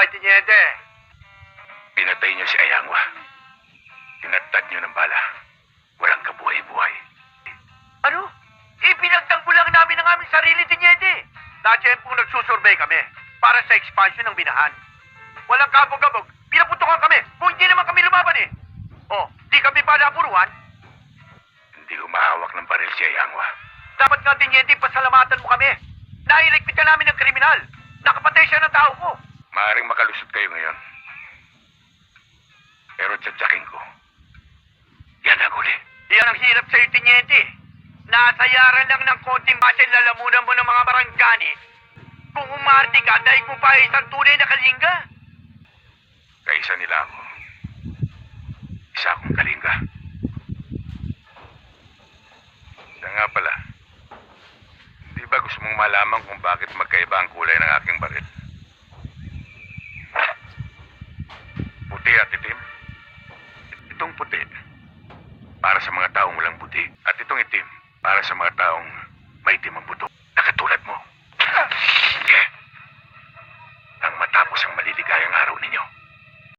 Hoy, Tiniente. Pinatay niyo si Ayangwa. Tinatad niyo ng bala. Walang kabuhay-buhay. Ano? Ipinagtanggol lang namin ang aming sarili, Tiniente. Natiyempong nagsusurvey kami para sa expansion ng binahan. Walang kabog-kabog. Pinaputokan kami kung hindi naman kami lumaban eh. Oh, di kami pa napuruan. Hindi humahawak ng baril si Ayangwa. Dapat nga, Tiniente, pasalamatan mo kami. Nailigpit ka namin ng kriminal. Nakapatay siya ng tao ko. Maaaring makalusot kayo ngayon. Pero tsadyakin ko. Yan ang huli. Yan ang hirap sa'yo, Tiniente. Nasayaran lang ng konting basin lalamunan mo ng mga baranggani. Kung umarte ka, dahil mo pa isang tunay na kalingga. Kaisa nila ako. Isa akong kalinga. Siya nga pala. Di ba gusto mong malaman kung bakit magkaiba ang kulay ng aking baril? Puti at itim. Itong puti, para sa mga taong walang puti. At itong itim, para sa mga taong may itim ang buto. Na katulad mo.